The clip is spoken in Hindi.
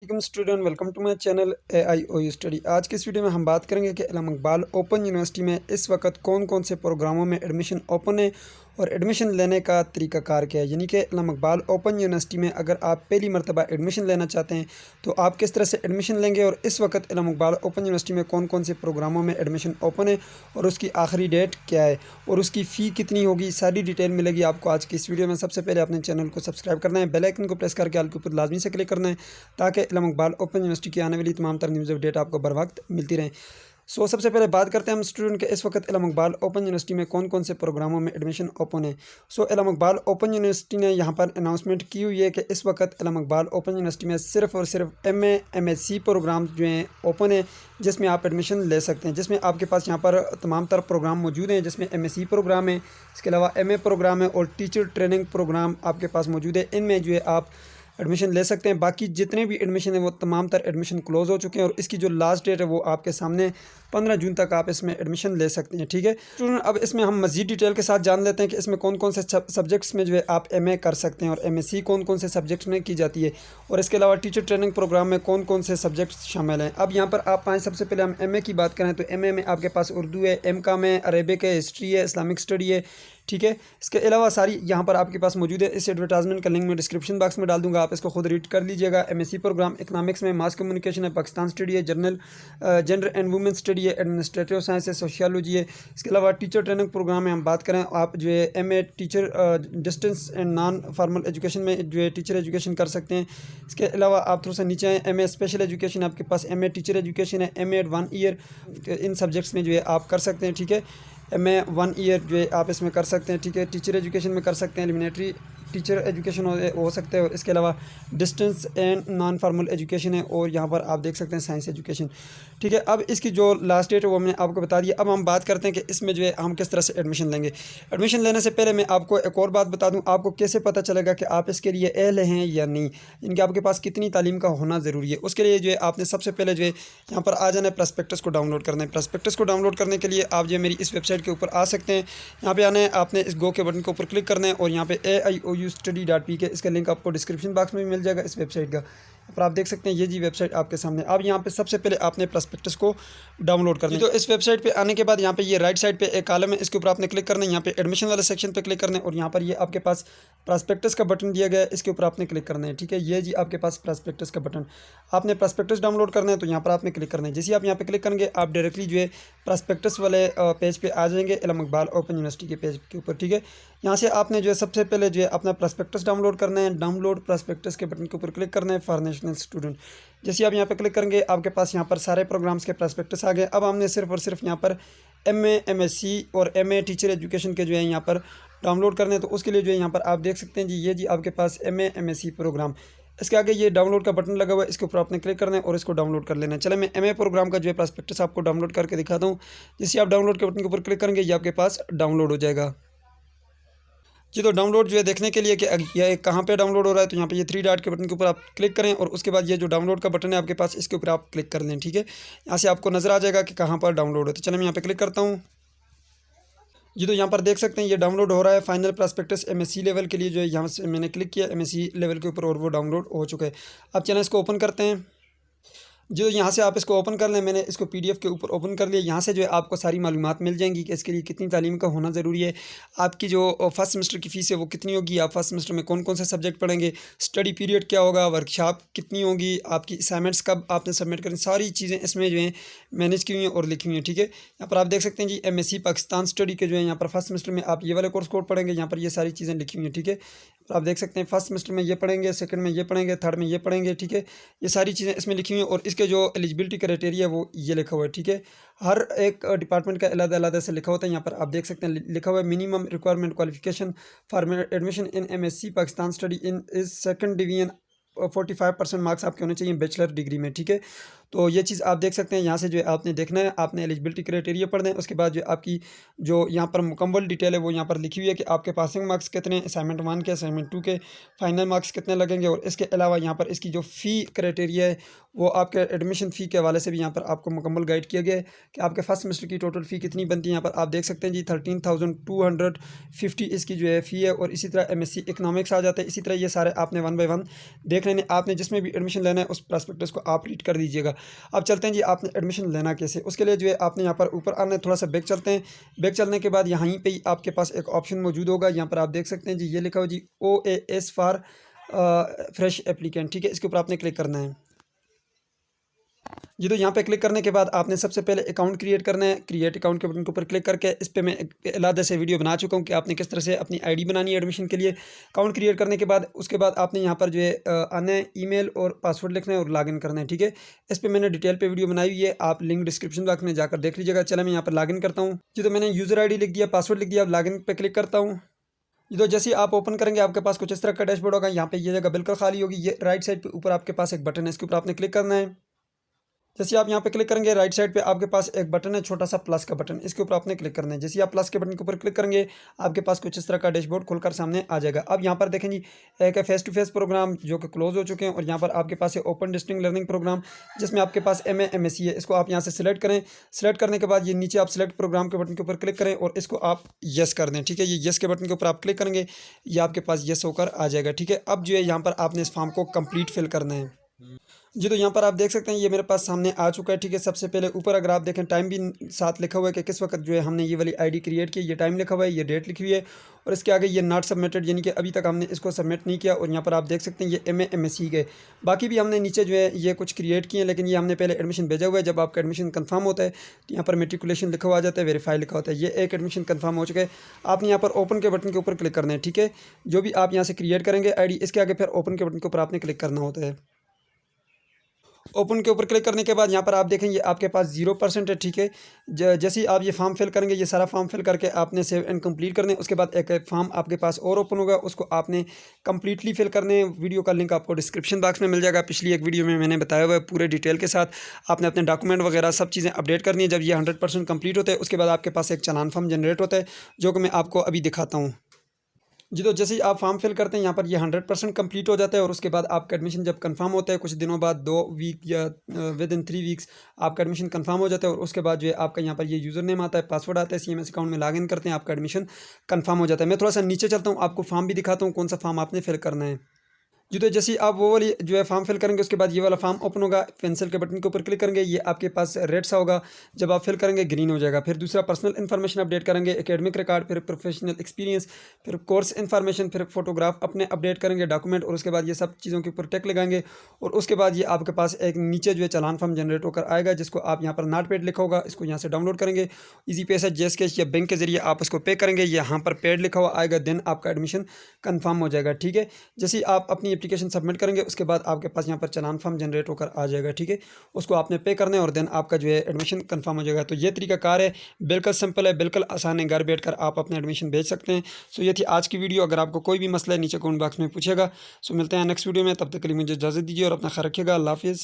Welcome student, welcome to my channel AIOU study. आज की इस वीडियो में हम बात करेंगे कि अल्लामा इकबाल ओपन यूनिवर्सिटी में इस वक्त कौन कौन से प्रोग्रामों में एडमिशन ओपन है और एडमिशन लेने का तरीक़ाकार क्या है। यानी कि अल्लामा इकबाल ओपन यूनिवर्सिटी में अगर आप पहली मरतबा एडमिशन लेना चाहते हैं तो आप किस तरह से एडमिशन लेंगे और इस वक्त अल्लामा इकबाल ओपन यूनिवर्सिटी में कौन कौन से प्रोग्रामों में एडमिशन ओपन है और उसकी आखिरी डेट क्या है और उसकी फ़ी कितनी होगी, सारी डिटेल मिलेगी आपको आज की इस वीडियो में। सबसे पहले अपने चैनल को सब्सक्राइब करना है, बेल आइकन को प्रेस करके ऑल के ऊपर लाजमी से क्लिक करना है ताकि अल्लामा इकबाल ओपन यूनिवर्सिटी की आने वाली तमाम तर न्यूज़ अपडेट आपको बर वक्त मिलती रहें। सबसे पहले बात करते हैं हम स्टूडेंट के इस वक्त अल्लामा इकबाल ओपन यूनिवर्सिटी में कौन कौन से प्रोग्रामों में एडमिशन ओपन है। अल्लामा इकबाल ओपन यूनिवर्सिटी ने यहाँ पर अनाउंसमेंट की हुई है कि इस वक्त अल्लामा इकबाल ओपन यूनिवर्सिटी में सिर्फ़ और सिर्फ MA MSc प्रोग्राम जो हैं ओपन है, जिसमें आप एडमिशन ले सकते हैं, जिसमें आपके पास यहाँ पर तमाम तर प्रोग्राम मौजूद हैं, जिसमें MSc प्रोग्राम है, इसके अलावा MA प्रोग्राम है और टीचर ट्रेनिंग प्रोग्राम आपके पास मौजूद है। इनमें जो है आप एडमिशन ले सकते हैं। बाकी जितने भी एडमिशन हैं वो तमाम तर एडमिशन क्लोज़ हो चुके हैं और इसकी जो लास्ट डेट है वो आपके सामने 15 जून तक आप इसमें एडमिशन ले सकते हैं। ठीक है स्टूडेंट, अब इसमें हम मज़ीद डिटेल के साथ जान लेते हैं कि इसमें कौन कौन से सब्जेक्ट्स में जो है आप MA कर सकते हैं और MSc कौन कौन से सब्जेक्ट्स में की जाती है और इसके अलावा टीचर ट्रेनिंग प्रोग्राम में कौन कौन से सब्जेक्ट्स शामिल हैं। अब यहाँ पर आप आएँ, सबसे पहले हम MA की बात करें तो MA में आपके पास उर्दू है, MCOM है, अरेबिक है, हिस्ट्री है, इस्लामिक स्टडी है। ठीक है, इसके अलावा सारी यहाँ पर आपके पास मौजूद है। इस एडवर्टाइजमेंट का लिंक मैं डिस्क्रिप्शन बॉक्स में डाल दूंगा, आप इसको खुद रीड कर लीजिएगा। MSc प्रोग्राम इकनॉमिक्स में मास कम्युनिकेशन है, पाकिस्तान स्टडी है, जेंडर एंड वुमेन स्टडी है, एडमिनिस्ट्रेटिव साइंस है, सोशियोलॉजी है। इसके अलावा टीचर ट्रेनिंग प्रोग्राम में हम बात करें, आप जो है MA teacher distance and non formal education में जो है टीचर एजुकेशन कर सकते हैं। इसके अलावा आप थोड़ा सा नीचे आए, MA स्पेशल एजुकेशन आपके पास, MA टीचर एजुकेशन है, MA 1 ईयर इन सब्जेक्ट्स में जो है आप कर सकते हैं। ठीक है, MA 1 ईयर जो है आप इसमें कर सकते हैं। ठीक है, टीचर एजुकेशन में कर सकते हैं, एलिमिनेटरी टीचर एजुकेशन हो सकता है और इसके अलावा distance and non formal education है और यहाँ पर आप देख सकते हैं साइंस एजुकेशन। ठीक है, अब इसकी जो लास्ट डेट है वो मैंने आपको बता दिया। अब हम बात करते हैं कि इसमें जो है हम किस तरह से एडमिशन लेंगे। एडमिशन लेने से पहले मैं आपको एक और बात बता दूँ, आपको कैसे पता चलेगा कि आप इसके लिए अहल हैं या नहीं, इनके आपके पास कितनी तालीम का होना ज़रूरी है। उसके लिए जो है आपने सबसे पहले जो है यहाँ पर आ जाना है, प्रॉस्पेक्टस को डाउनलोड करना है। प्रॉस्पेक्टस को डाउनलोड करने के लिए आप जो है मेरी इस वेबसाइट के ऊपर आ सकते हैं। यहाँ पे आना है, आपने इस गो के बटन के ऊपर क्लिक करना है और यहाँ पे AIOUstudy.pk इसका लिंक आपको डिस्क्रिप्शन बॉक्स में भी मिल जाएगा इस वेबसाइट का। पर आप देख सकते हैं ये जी वेबसाइट आपके सामने। अब यहाँ पे सबसे पहले आपने प्रॉस्पेक्टस को डाउनलोड करना है। तो इस वेबसाइट पे आने के बाद यहाँ पे ये राइट साइड पे एक कॉलम है, इसके ऊपर आपने क्लिक करना है। यहाँ पे एडमिशन वाले सेक्शन पे क्लिक करना है और यहाँ पर ये आपके पास प्रॉस्पेक्टस का बटन दिया गया है, इसके ऊपर आपने क्लिक करना है। ठीक है, ये जी आपके पास प्रॉस्पेक्टस का बटन, आपने प्रॉस्पेक्टस डाउनलोड करना है तो यहाँ पर आपने क्लिक करना है। जैसे आप यहाँ पे क्लिक करेंगे आप डायरेक्टली जो है प्रॉस्पेक्टस वाले पेज पे आ जाएंगे, अल्लामा इकबाल ओपन यूनिवर्सिटी के पेज के ऊपर। ठीक है, यहाँ से आपने जो है सबसे पहले जो है अपना प्रॉस्पेक्टस डाउनलोड करना है। डाउनलोड प्रॉस्पेक्टस के बटन के ऊपर क्लिक करना है फॉर नेशनल स्टूडेंट। जैसे आप यहाँ पे क्लिक करेंगे आपके पास यहाँ पर सारे प्रोग्राम्स के प्रॉस्पेक्टस आ गए। अब हमने सिर्फ और सिर्फ यहाँ पर MA MSc और MA टीचर एजुकेशन के जो है यहाँ पर डाउनलोड करने हैं, तो उसके लिए जो है यहाँ पर आप देख सकते हैं जी, ये जी आपके पास MA MSc प्रोग्राम, इसके आगे ये डाउनलोड का बटन लगा हुआ है, इसके ऊपर आपने क्लिक करना है और इसको डाउनलोड कर लेना है। चले मैं MA प्रोग्राम का जो है प्रॉस्पेक्टस आपको डाउनलोड करके दिखाता हूँ। जैसे आप डाउनलोड के बटन के ऊपर क्लिक करेंगे ये आपके पास डाउनलोड हो जाएगा जी। तो डाउनलोड जो है देखने के लिए कि यह कहाँ पे डाउनलोड हो रहा है, तो यहाँ पे ये 3 डॉट के बटन के ऊपर आप क्लिक करें और उसके बाद ये जो डाउनलोड का बटन है आपके पास, इसके ऊपर आप क्लिक कर लें। ठीक है, यहाँ से आपको नज़र आ जाएगा कि कहाँ पर डाउनलोड है। तो चलिए मैं यहाँ पे क्लिक करता हूँ जी। तो यहाँ पर देख सकते हैं ये डाउनलोड हो रहा है। फाइनल प्रॉस्पेक्टस MSc लेवल के लिए जो है यहाँ से मैंने क्लिक किया MSc लेवल के ऊपर और वो डाउनलोड हो चुका है। अब चलिए इसको ओपन करते हैं जो यहाँ से आप इसको ओपन कर लें। मैंने इसको PDF के ऊपर ओपन कर लिया। यहाँ से जो है आपको सारी मालूमात मिल जाएंगी कि इसके लिए कितनी तालीम का होना ज़रूरी है, आपकी जो फर्स्ट सेमेस्टर की फ़ीस है वो कितनी होगी, आप फर्स्ट सेमेस्टर में कौन कौन से सब्जेक्ट पढ़ेंगे, स्टडी पीरियड क्या होगा, वर्कशॉप कितनी होगी, आपकी असाइनमेंट्स कब आपने सबमिट करनी, सारी चीज़ें इसमें जो है मैनेज की हुई हैं और लिखी हुई हैं। ठीक है, यहाँ पर आप देख सकते हैं जी MSc पाकिस्तान स्टडी के जो है यहाँ पर फर्स्ट सेमेस्टर में आप ये वाले कोर्स कोड पढ़ेंगे, यहाँ पर ये सारी चीज़ें लिखी हुई हैं। ठीक है, आप देख सकते हैं फर्स्ट सेमेस्टर में ये पढ़ेंगे, सेकंड में ये पढ़ेंगे, थर्ड में ये पढ़ेंगे। ठीक है, ये सारी चीज़ें इसमें लिखी हुई हैं और इसके जो एलिजिबिलिटी क्राइटेरिया वो ये लिखा हुआ है। ठीक है, हर एक डिपार्टमेंट का अलग-अलग से लिखा होता है। यहाँ पर आप देख सकते हैं लिखा हुआ है minimum requirement qualification for admission in MSc Pakistan study in is second division 45% marks आपके होने चाहिए बैचलर डिग्री में। ठीक है, तो ये चीज़ आप देख सकते हैं। यहाँ से जो है आपने देखना है, आपने एलिजिबिलिटी क्राइटेरिया पढ़ना है। उसके बाद जो आपकी जो यहाँ पर मुकम्मल डिटेल है वो यहाँ पर लिखी हुई है कि आपके पासिंग मार्क्स कितने, असाइनमेंट 1 के, असाइनमेंट 2 के फाइनल मार्क्स कितने लगेंगे। और इसके अलावा यहाँ पर इसकी जो फ़ी क्राइटेरिया है वो आपके एडमिशन फ़ी के हवाले से भी यहाँ पर आपको मुकम्मल गाइड किया गया है कि आपके फर्स्ट सेमेस्टर की टोटल फ़ी कितनी बनती है। यहाँ पर आप देख सकते हैं जी 13,250 इसकी जो है फ़ी है। और इसी तरह MSc इकनॉमिक्स आ जाता है। इसी तरह ये सारे आपने 1 बाय 1 देख लेने। आपने जिसमें भी एडमिशन लेना है उस प्रॉस्पेक्टस को आप रीड कर दीजिएगा। अब चलते हैं जी आपने एडमिशन लेना कैसे। उसके लिए जो है आपने यहाँ पर ऊपर आना है, थोड़ा सा बैक चलते हैं। बैक चलने के बाद यहीं पे ही आपके पास एक ऑप्शन मौजूद होगा। यहाँ पर आप देख सकते हैं जी ये लिखा हो जी OAS फॉर फ्रेश एप्लीकेंट, ठीक है। इसके ऊपर आपने क्लिक करना है जी। तो यहाँ पे क्लिक करने के बाद आपने सबसे पहले अकाउंट क्रिएट करना है। क्रिएट अकाउंट के बटन के ऊपर क्लिक करके इस पे मैं एक अलग से वीडियो बना चुका हूँ कि आपने किस तरह से अपनी आईडी बनानी है एडमिशन के लिए। अकाउंट क्रिएट करने के बाद उसके बाद आपने यहाँ पर जो है आना है, ईमेल और पासवर्ड लिखना है और लॉगिन करना है, ठीक है। इस पर मैंने डिटेल पे वीडियो बनाई हुई है, आप लिंक डिस्क्रिप्शन बॉक्स में जाकर देख लीजिएगा। चलो मैं यहाँ पर लॉगिन करता हूँ जी। तो मैंने यूज़र ID लिख दिया, पासवर्ड लिख दिया। अब लॉगिन पे क्लिक करता हूँ। तो जैसे ही आप ओपन करेंगे आपके पास कुछ इस तरह का डैशबोर्ड होगा। यहाँ पे ये जगह बिल्कुल खाली होगी। ये राइट साइड पे ऊपर आपके पास एक बटन है, इसके ऊपर आपने क्लिक करना है। जैसे आप यहाँ पे क्लिक करेंगे राइट साइड पे आपके पास एक बटन है, छोटा सा प्लस का बटन, इसके ऊपर आपने क्लिक करना है। जैसे आप प्लस के बटन के ऊपर क्लिक करेंगे आपके पास कुछ इस तरह का डैशबोर्ड खुलकर सामने आ जाएगा। अब यहाँ पर देखें जी एक फेस टू फेस प्रोग्राम जो कि क्लोज हो चुके हैं। और यहाँ पर आपके पास है ओपन डिस्टेंस लर्निंग प्रोग्राम जिसमें आपके पास MA MSc है। इसको आप यहाँ से सिलेक्ट करें। सिलेक्ट करने के बाद ये नीचे आप सिलेक्ट प्रोग्राम के बटन के ऊपर क्लिक करें और इसको आप येस कर दें, ठीक है। ये येस के बटन के ऊपर आप क्लिक करेंगे, ये आपके पास येस होकर आ जाएगा, ठीक है। अब जो है यहाँ पर आपने इस फॉर्म को कंप्लीट फिल करना है जी। तो यहाँ पर आप देख सकते हैं ये मेरे पास सामने आ चुका है, ठीक है। सबसे पहले ऊपर अगर आप देखें टाइम भी साथ लिखा हुआ है कि किस वक्त जो है हमने ये वाली आईडी क्रिएट की, ये टाइम लिखा हुआ है, ये डेट लिखी हुई है। और इसके आगे ये नॉट सबमिटेड यानी कि अभी तक हमने इसको सबमिट नहीं किया। और यहाँ पर आप देख सकते हैं ये MA MSc के बाकी भी हमने नीचे जो है ये कुछ क्रिएट किए हैं, लेकिन ये हमने पहले एडमिशन भेजा हुआ है। जब आपका एडमिशन कन्फर्म होता है तो यहाँ पर मेट्रिकुलेशन लिखा हुआ आ जाता है, वेरीफाई लिखा होता है। ये एक एडमिशन कन्फर्म हो चुका है। आपने यहाँ पर ओपन के बटन के ऊपर क्लिक करना है, ठीक है। जो भी आप यहाँ से क्रिएट करेंगे आईडी, इसके आगे फिर ओपन के बटन के ऊपर आपने क्लिक करना होता है। ओपन के ऊपर क्लिक करने के बाद यहाँ पर आप देखेंगे आपके पास 0% है, ठीक है। जैसे ही आप ये फॉर्म फिल करेंगे, ये सारा फॉर्म फिल करके आपने सेव एंड कंप्लीट करने। उसके बाद एक फॉर्म आपके पास और ओपन होगा, उसको आपने कंप्लीटली फिल करने। वीडियो का लिंक आपको डिस्क्रिप्शन बॉक्स में मिल जाएगा। पिछली एक वीडियो में मैंने बताया हुआ है पूरे डिटेल के साथ। आपने अपने डॉक्यूमेंट वगैरह सब चीज़ें अपडेट करनी है। जब ये 100% कंप्लीट होता है उसके बाद आपके पास एक चालान फॉर्म जनरेट होता है जो कि मैं आपको अभी दिखाता हूँ जी। तो जैसे ही आप फॉर्म फिल करते हैं यहाँ पर ये 100% कंप्लीट हो जाता है। और उसके बाद आपका एडमिशन जब कंफर्म होता है कुछ दिनों बाद, 2 वीक या विद इन 3 वीक्स आपका एडमिशन कंफर्म हो जाता है। और उसके बाद जो है आपका यहाँ पर ये यूज़र नेम आता है, पासवर्ड आता है, CMS अकाउंट में लॉगिन करते हैं, आपका एडमिशन कंफर्म हो जाता है। मैं थोड़ा सा नीचे चलता हूँ, आपको फॉर्म भी दिखाता हूँ कौन सा फॉर्म आपने फिल करना है जी। तो जैसे आप वो वाली जो है फॉर्म फिल करेंगे उसके बाद ये वाला फॉर्म ओपन होगा। पेंसिल के बटन के ऊपर क्लिक करेंगे, ये आपके पास रेड सा होगा। जब आप फिल करेंगे ग्रीन हो जाएगा। फिर दूसरा पर्सनल इन्फॉर्मेशन अपडेट करेंगे, एकेडमिक रिकॉर्ड, फिर प्रोफेशनल एक्सपीरियंस, फिर कोर्स इन्फॉर्मेशन, फिर फोटोग्राफ अपने अपडेट करेंगे, डॉक्यूमेंट। और उसके बाद ये सब चीज़ों के ऊपर टिक लगाएंगे। और उसके बाद ये आपके पास एक नीचे जो है चालान फॉर्म जनरेट होकर आएगा जिसको आप यहाँ पर नॉट पेड लिखा होगा, इसको यहाँ से डाउनलोड करेंगे। ईजी पैसा, जेस कैश या बैंक के जरिए आप इसको पे करेंगे, यहाँ पर पेड लिखा हुआ आएगा। देन आपका एडमिशन कन्फर्म हो जाएगा, ठीक है। जैसे आप अपनी एप्लीकेशन सबमिट करेंगे उसके बाद आपके पास यहाँ पर चालान फॉर्म जनरेट होकर आ जाएगा, ठीक है। उसको आपने पे करना है और देन आपका जो है एडमिशन कंफर्म हो जाएगा। तो ये तरीका कार है, बिल्कुल सिंपल है, बिल्कुल आसान है। घर बैठकर आप अपने एडमिशन भेज सकते हैं। सो ये थी आज की वीडियो। अगर आपको कोई भी मसला है नीचे कमेंट बॉक्स में पूछेगा। सो मिलते हैं नेक्स्ट वीडियो में, तब तक के लिए मुझे इजाज़त दीजिए और अपना ख्याल रखिएगा। अल्लाह हाफिज़।